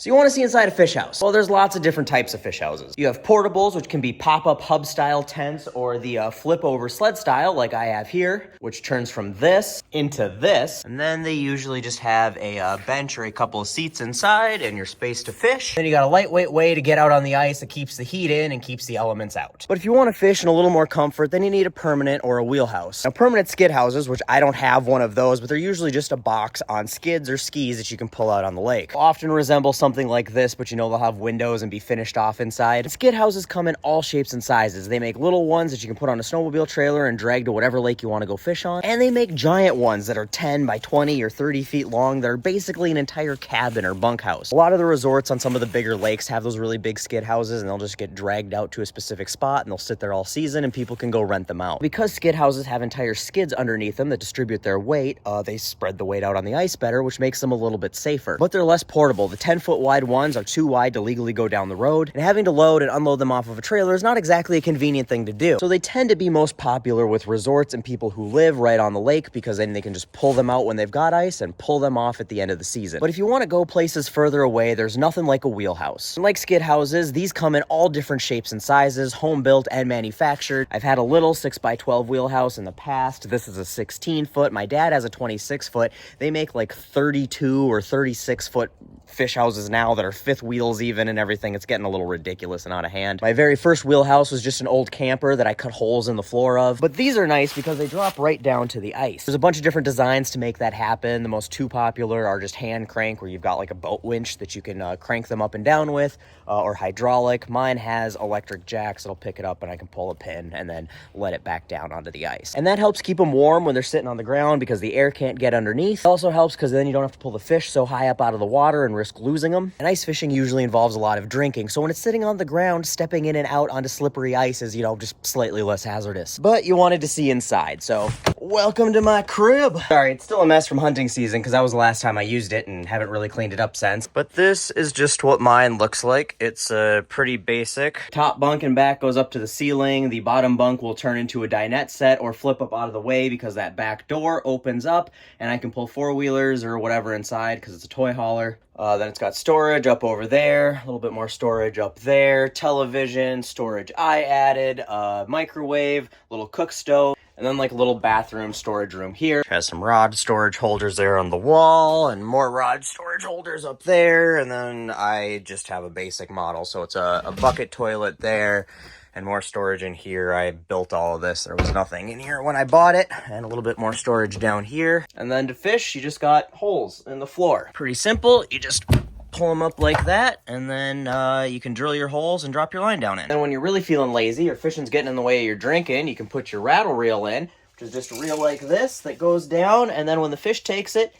So you want to see inside a fish house? Well, there's lots of different types of fish houses. You have portables, which can be pop-up hub-style tents, or the flip-over sled style, like I have here, which turns from this into this. And then they usually just have a bench or a couple of seats inside and your space to fish. Then you got a lightweight way to get out on the ice that keeps the heat in and keeps the elements out. But if you want to fish in a little more comfort, then you need a permanent or a wheelhouse. Now, permanent skid houses, which I don't have one of those, but they're usually just a box on skids or skis that you can pull out on the lake. Often resemble something like this, but you know they'll have windows and be finished off inside. Skid houses come in all shapes and sizes. They make little ones that you can put on a snowmobile trailer and drag to whatever lake you want to go fish on. And they make giant ones that are 10 by 20 or 30 feet long that are basically an entire cabin or bunkhouse. A lot of the resorts on some of the bigger lakes have those really big skid houses, and they'll just get dragged out to a specific spot and they'll sit there all season and people can go rent them out. Because skid houses have entire skids underneath them that distribute their weight, they spread the weight out on the ice better, which makes them a little bit safer. But they're less portable. The 10-foot wide ones are too wide to legally go down the road, and having to load and unload them off of a trailer is not exactly a convenient thing to do. So they tend to be most popular with resorts and people who live right on the lake, because then they can just pull them out when they've got ice and pull them off at the end of the season. But if you want to go places further away, there's nothing like a wheelhouse. And like skid houses, these come in all different shapes and sizes, home built and manufactured. I've had a little 6x12 wheelhouse in the past. This is a 16-foot. My dad has a 26-foot. They make like 32 or 36-foot fish houses now that are fifth wheels even and everything. It's getting a little ridiculous and out of hand. My very first wheelhouse was just an old camper that I cut holes in the floor of. But these are nice because they drop right down to the ice. There's a bunch of different designs to make that happen. The most two popular are just hand crank, where you've got like a boat winch that you can crank them up and down with, or hydraulic. Mine has electric jacks that'll pick it up and I can pull a pin and then let it back down onto the ice. And that helps keep them warm when they're sitting on the ground because the air can't get underneath. It also helps because then you don't have to pull the fish so high up out of the water and risk losing them. And ice fishing usually involves a lot of drinking, so when it's sitting on the ground, stepping in and out onto slippery ice is, just slightly less hazardous. But you wanted to see inside, so welcome to my crib. Sorry, it's still a mess from hunting season because that was the last time I used it and haven't really cleaned it up since. But this is just what mine looks like. It's pretty basic. Top bunk and back goes up to the ceiling. The bottom bunk will turn into a dinette set or flip up out of the way because that back door opens up and I can pull four-wheelers or whatever inside because it's a toy hauler. Then it's got storage up over there, a little bit more storage up there, television, storage I added, microwave, little cook stove, and then like a little bathroom storage room here. Has some rod storage holders there on the wall and more rod storage holders up there. And then I just have a basic model. So it's a bucket toilet there and more storage in here. I built all of this. There was nothing in here when I bought it, and a little bit more storage down here. And then to fish, you just got holes in the floor. Pretty simple. You just pull them up like that, and then you can drill your holes and drop your line down in. And when you're really feeling lazy or fishing's getting in the way of your drinking, you can put your rattle reel in, which is just a reel like this that goes down, and then when the fish takes it,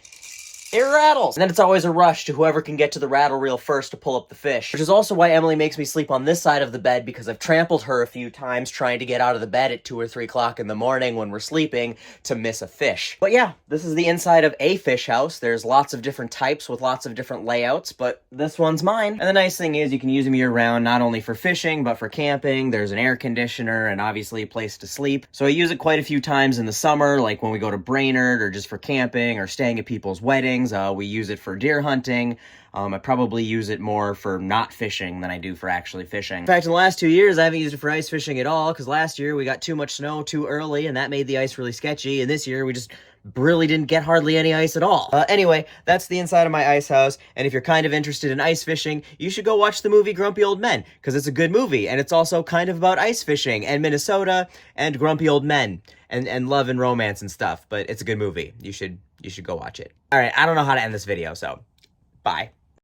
it rattles. And then it's always a rush to whoever can get to the rattle reel first to pull up the fish. Which is also why Emily makes me sleep on this side of the bed, because I've trampled her a few times trying to get out of the bed at 2 or 3 o'clock in the morning when we're sleeping to miss a fish. But yeah, this is the inside of a fish house. There's lots of different types with lots of different layouts, but this one's mine. And the nice thing is you can use them year round, not only for fishing, but for camping. There's an air conditioner and obviously a place to sleep. So I use it quite a few times in the summer, like when we go to Brainerd or just for camping or staying at people's weddings. We use it for deer hunting. I probably use it more for not fishing than I do for actually fishing. In fact, in the last 2 years, I haven't used it for ice fishing at all, because last year we got too much snow too early, and that made the ice really sketchy, and this year we just really didn't get hardly any ice at all. Anyway, that's the inside of my ice house, and if you're kind of interested in ice fishing, you should go watch the movie Grumpy Old Men, because it's a good movie, and it's also kind of about ice fishing, and Minnesota, and grumpy old men, and love and romance and stuff, but it's a good movie. You should go watch it. Alright, I don't know how to end this video, so bye.